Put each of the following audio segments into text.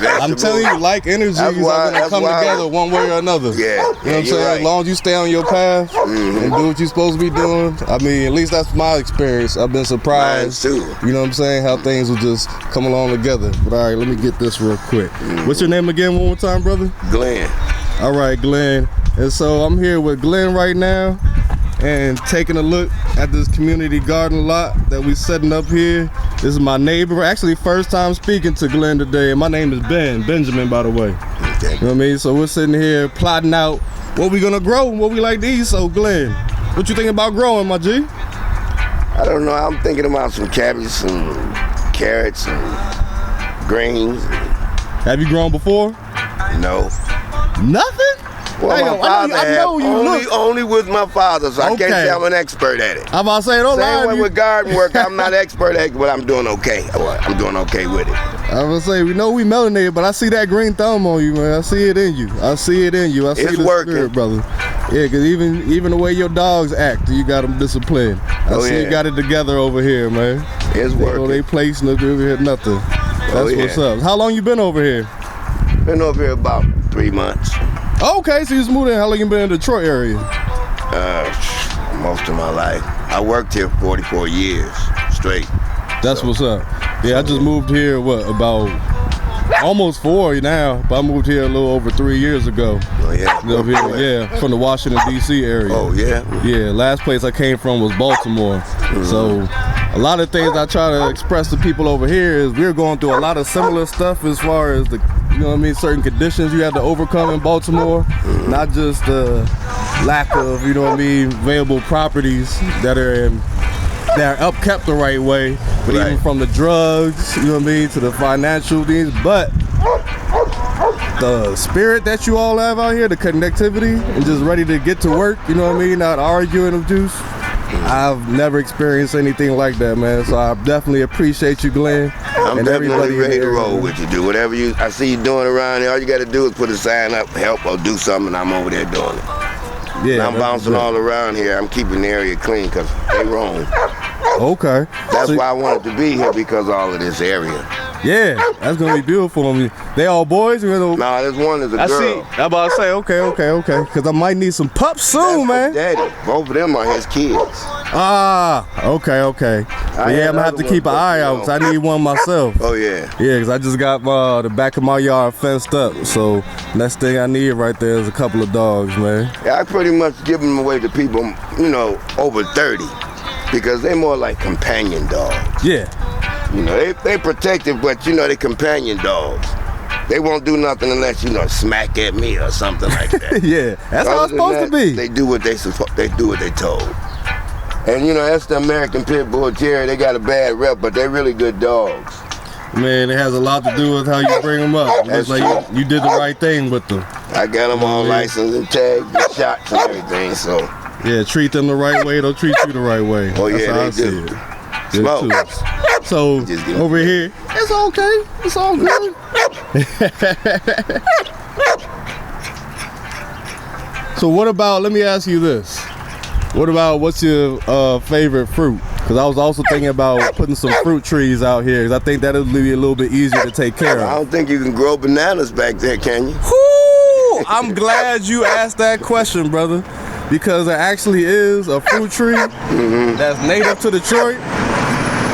I'm telling you, like energies are gonna come together one way or another. Yeah. You know what I'm saying? Right. As long as you stay on your path and do what you're supposed to be doing. I mean, at least that's my experience. I've been surprised. Mine too. You know what I'm saying? How things will just come along together. But all right, let me get this real quick. What's your name again one more time, brother? Glenn. All right, Glenn. And so I'm here with Glenn right now and taking a look at this community garden lot that we setting up here. This is my neighbor. Actually, first time speaking to Glenn today. And my name is Benjamin, by the way. Okay. You know what I mean? So we're sitting here plotting out what we're gonna grow and what we like to eat. So Glenn, what you think about growing, my G? I don't know. I'm thinking about some cabbage, some carrots, and greens. Have you grown before? No. Nothing? Well, my father I know you only with my father, so I can't say I'm an expert at it. I'm about to say, don't lie. Same way with garden work, I'm not expert at it, but I'm doing okay. I'm doing okay with it. I'm gonna say, we know we melanated, but I see that green thumb on you, man. I see it in you. I see it in you. I see It's the working. spirit, brother. Yeah, because even the way your dogs act, you got them disciplined. I see you got it together over here, man. It's working. They place over here, nothing. That's what's up. How long you been over here? Been over here about 3 months. Okay, so you just moved in. How long you been in the Detroit area? Most of my life. I worked here 44 years straight. That's what's up. Yeah, I just moved here, about almost 4 now, but I moved here a little over 3 years ago. Oh, yeah. Over here, yeah, from the Washington, D.C. area. Oh, yeah? Yeah, last place I came from was Baltimore. So a lot of things I try to express to people over here is we're going through a lot of similar stuff as far as the, you know what I mean, certain conditions you have to overcome in Baltimore. Not just the lack of, you know what I mean, available properties that are upkept the right way, but even from the drugs, you know what I mean, to the financial things, but the spirit that you all have out here, the connectivity, and just ready to get to work, you know what I mean, not arguing of juice. I've never experienced anything like that, man. So I definitely appreciate you, Glenn. I'm definitely ready to roll with you, dude. Whatever I see you doing around here, all you got to do is put a sign up, help, or do something, and I'm over there doing it. Yeah, and I'm bouncing all around here. I'm keeping the area clean because they roam. Okay. That's why I wanted to be here, because of all of this area. Yeah, that's gonna be beautiful on me. They all boys? No, this one is a girl. See. I'm about to say, okay. Because I might need some pups soon, man. Daddy. Both of them are his kids. Okay. But yeah, I'm gonna have to keep an eye out, because I need one myself. Oh, yeah. Yeah, because I just got the back of my yard fenced up. So next thing I need right there is a couple of dogs, man. Yeah, I pretty much give them away to people, you know, over 30. Because they're more like companion dogs. Yeah. You know, they protective, but you know, they companion dogs. They won't do nothing unless, you know, smack at me or something like that. Yeah, that's how it's supposed to be. They do what they do what they told. And you know, that's the American Pit Bull Terrier. They got a bad rep, but they're really good dogs. Man, it has a lot to do with how you bring them up. It's like you did the right thing with them. I got them all licensed and tagged and shots and everything, so. Yeah, treat them the right way, they'll treat you the right way. Oh, that's yeah, how they do. Smoke. So, over here, it's okay. It's all good. So what about, let me ask you this. What's your favorite fruit? Because I was also thinking about putting some fruit trees out here, because I think that'll be a little bit easier to take care of. I don't think you can grow bananas back there, can you? Woo! I'm glad you asked that question, brother. Because there actually is a fruit tree that's native to Detroit,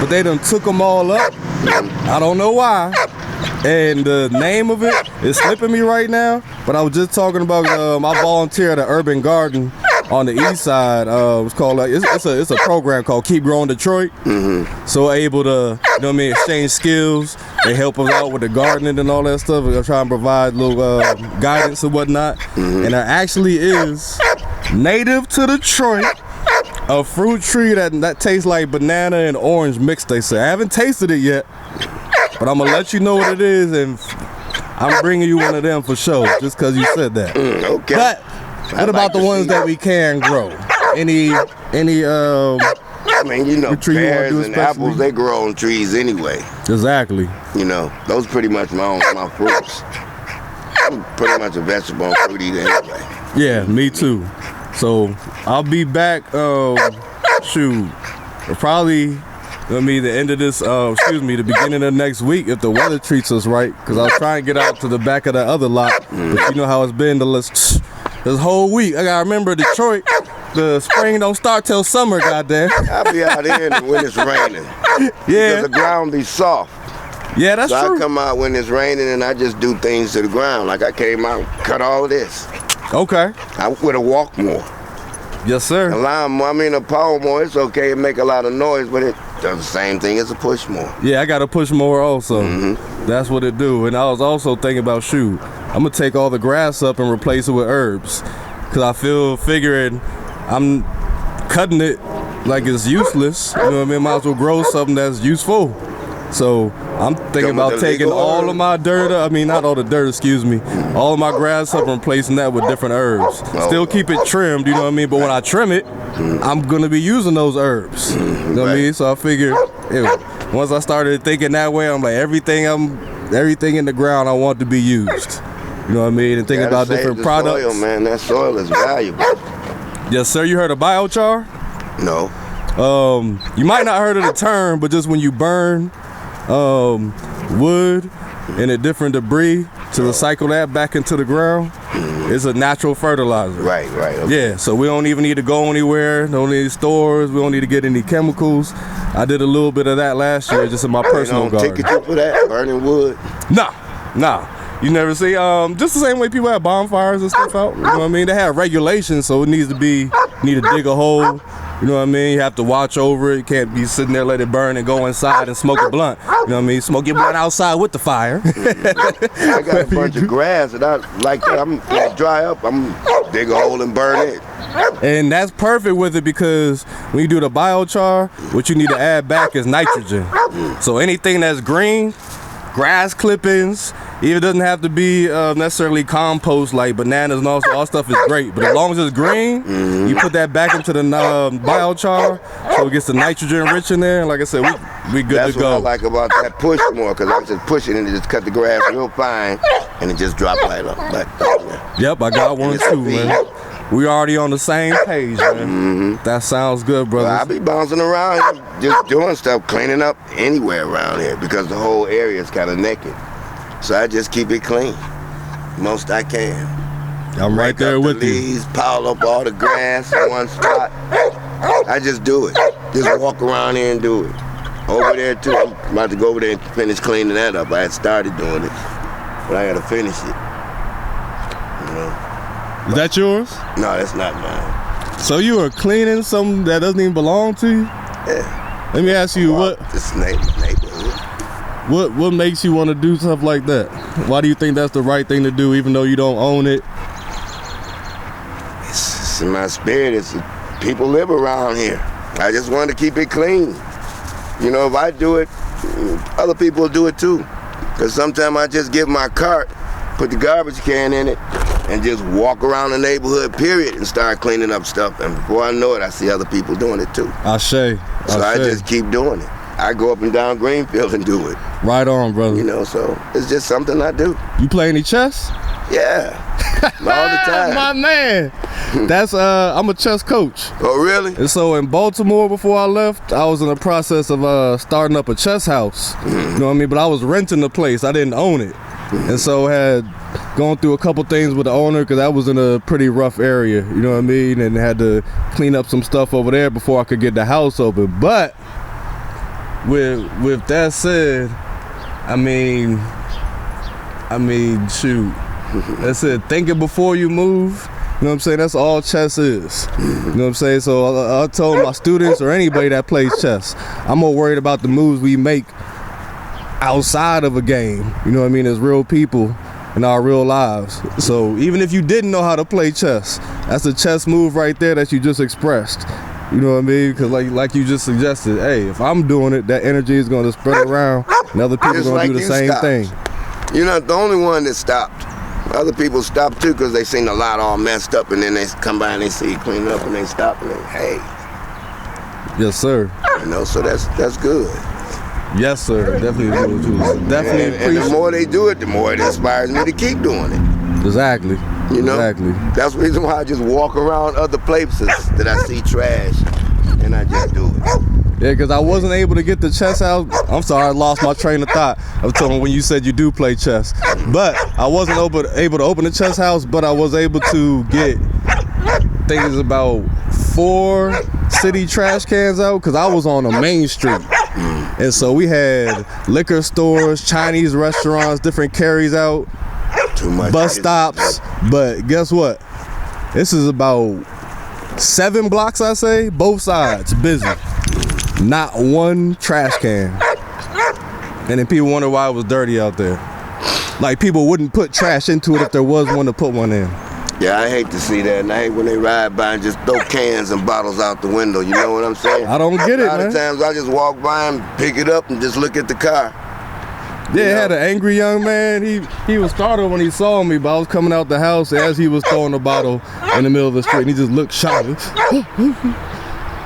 but they done took them all up. I don't know why. And the name of it is slipping me right now, but I was just talking about I volunteer at an urban garden on the east side. It's called it's a program called Keep Growing Detroit. So able to, you know what I mean, exchange skills. They help us out with the gardening and all that stuff. They're trying to provide little guidance and whatnot. And there actually is native to Detroit a fruit tree that tastes like banana and orange mixed, they say. I haven't tasted it yet, but I'm gonna let you know what it is, and I'm bringing you one of them for sure, just because you said that. Okay. But what about the ones that we can grow? Any I mean, you know, pears and apples, they grow on trees anyway. Exactly. You know, those pretty much my fruits. I'm pretty much a vegetable and fruit eater anyway. Yeah, me too. So I'll be back, probably I mean, the end of this, the beginning of next week, if the weather treats us right, because I was trying to get out to the back of the other lot, but you know how it's been this whole week. I gotta remember Detroit, the spring don't start till summer, goddamn. I'll be out here when it's raining. Yeah. Because the ground be soft. Yeah, that's so true. I come out when it's raining and I just do things to the ground. Like I came out, cut all of this. Okay. I would have walked more. Yes, sir. A power more, it's okay, it make a lot of noise, but it does the same thing as a push more. Yeah, I got to push more also. That's what it do. And I was also thinking about, shoot, I'm going to take all the grass up and replace it with herbs. Because I figuring I'm cutting it like it's useless. You know what I mean? Might as well grow something that's useful. So I'm thinking about taking all of my dirt, not all the dirt, excuse me, all of my grass up and replacing that with different herbs. Still keep it trimmed, you know what I mean? But when I trim it, I'm going to be using those herbs. You know what I mean? So I figured, once I started thinking that way, I'm like, everything in the ground I want to be used. You know what I mean? And thinking about different products. Soil, man. That soil is valuable. Yes, sir. You heard of biochar? No. You might not heard of the term, but just when you burn wood and a different debris to recycle that back into the ground, it's a natural fertilizer. Right. Okay. Yeah, so we don't even need to go anywhere, don't need stores, we don't need to get any chemicals. I did a little bit of that last year just in my personal garden. Ticket you for that, burning wood? Nah. You never see, just the same way people have bonfires and stuff out, you know what I mean? They have regulations, so it need to dig a hole. You know what I mean? You have to watch over it. You can't be sitting there, let it burn, and go inside and smoke a blunt. You know what I mean? Smoke your blunt outside with the fire. I got a bunch of grass that I like that. I'm gonna dry up. I'm dig a hole and burn it. And that's perfect with it because when you do the biochar, what you need to add back is nitrogen. So anything that's green, grass clippings, even doesn't have to be necessarily compost like bananas and all stuff is great. But as long as it's green, you put that back into the biochar so it gets the nitrogen rich in there. And like I said, we good That's to go. That's what I like about that push more because I'm just pushing and it just cut the grass real fine and it just drop right up. Yep, I got one too, man. We already on the same page, man. That sounds good, brother. Well, I be bouncing around just doing stuff, cleaning up anywhere around here because the whole area is kind of naked. So I just keep it clean, most I can. I'm right there with you. Leaves, pile up all the grass in one spot. I just do it. Just walk around here and do it. Over there too, I'm about to go over there and finish cleaning that up. I had started doing it, but I gotta finish it. You know. Is that yours? No, that's not mine. So you are cleaning something that doesn't even belong to you? Yeah. Let me ask you This neighborhood. What makes you want to do stuff like that? Why do you think that's the right thing to do even though you don't own it? It's in my spirit. People live around here. I just want to keep it clean. You know, if I do it, other people will do it too. Because sometimes I just get my cart, put the garbage can in it, and just walk around the neighborhood, period, and start cleaning up stuff. And before I know it, I see other people doing it too. So I just keep doing it. I go up and down Greenfield and do it. Right on, brother. You know, so it's just something I do. You play any chess? Yeah, all the time. My man. That's I'm a chess coach. Oh, really? And so in Baltimore before I left, I was in the process of starting up a chess house. You know what I mean? But I was renting the place. I didn't own it. And so had gone through a couple things with the owner because I was in a pretty rough area, you know what I mean? And had to clean up some stuff over there before I could get the house open. But with that said, I mean, shoot. That's it. Thinking before you move. You know what I'm saying? That's all chess is. You know what I'm saying? So I told my students or anybody that plays chess, I'm more worried about the moves we make outside of a game. You know what I mean? As real people in our real lives. So even if you didn't know how to play chess, that's a chess move right there that you just expressed. You know what I mean? Because like you just suggested, hey, if I'm doing it, that energy is going to spread around and other people are going to do the same thing. You're not the only one that stopped. Other people stop too because they seen the lot all messed up and then they come by and they see it cleaned up and they stop and they, hey. Yes, sir. You know, so that's good. Yes, sir. Definitely do it too. Definitely and the more they do it, the more it inspires me to keep doing it. Exactly. You know? Exactly. That's the reason why I just walk around other places that I see trash and I just do it. Yeah, because I wasn't able to get the chess house. I'm sorry, I lost my train of thought. I was talking when you said you do play chess. But I wasn't able to open the chess house, but I was able to get, I think it's about 4 city trash cans out, because I was on a main street. And so we had liquor stores, Chinese restaurants, different carries out, Too much bus stops. But guess what? This is about 7 blocks, I say, both sides, busy. Not one trash can. And then people wonder why it was dirty out there. Like, people wouldn't put trash into it if there was one to put one in. Yeah, I hate to see that. And I hate when they ride by and just throw cans and bottles out the window. You know what I'm saying? I don't get it, man. A lot of times I just walk by and pick it up and just look at the car. Yeah, it had an angry young man. He was startled when he saw me, but I was coming out the house as he was throwing the bottle in the middle of the street, and he just looked shocked.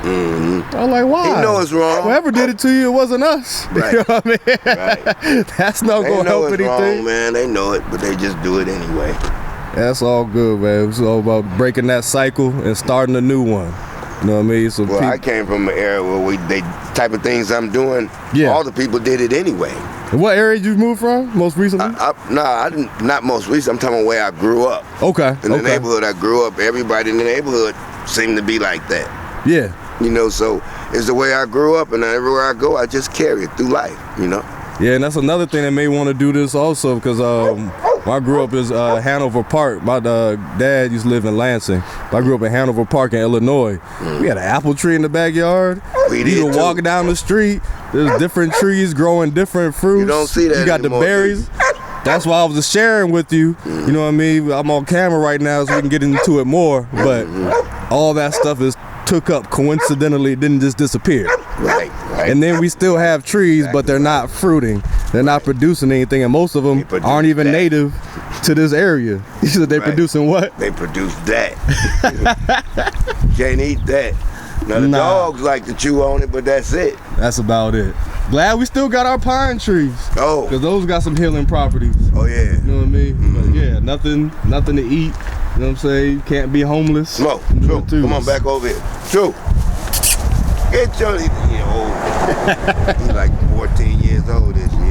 I was like, why? He know it's wrong. Whoever did it to you, it wasn't us. Right. You know what I mean? Right. That's not They going to know help it's anything. wrong, man. They know it, but they just do it anyway. That's all good, man. It's all about breaking that cycle and starting a new one. You know what I mean? So Well, I came from an era where they type of things I'm doing, Yeah. all the people did it anyway. What area did you move from most recently? I didn't, not most recent. I'm talking about where I grew up. Okay. In the neighborhood I grew up, everybody in the neighborhood seemed to be like that. Yeah. You know, so it's the way I grew up, and everywhere I go, I just carry it through life, you know? Yeah, and that's another thing that may want to do this also, because when I grew up is Hanover Park. My dad used to live in Lansing. But I grew up in Hanover Park in Illinois. We had an apple tree in the backyard. We You did can too. walk down the street. There's different trees growing different fruits. You don't see that You got anymore, the berries. That's why I was just sharing with you. You know what I mean? I'm on camera right now so we can get into it more. But all that stuff is took up coincidentally, it didn't just disappear. Right. And then we still have trees, but they're not fruiting. They're not producing anything, and most of them produce aren't even that. native to this area. You said they're Right. producing what? They produce that. Can't eat that. Now the Nah. dogs like to chew on it, but that's it. That's about it. Glad we still got our pine trees, Oh, because those got some healing properties. oh yeah. You know what I mean? But yeah, nothing to eat. You know what I'm saying? Can't be homeless. Smoke. Do True. it too. Come on back over here. True. Get your, old. He's like 14 years old this year.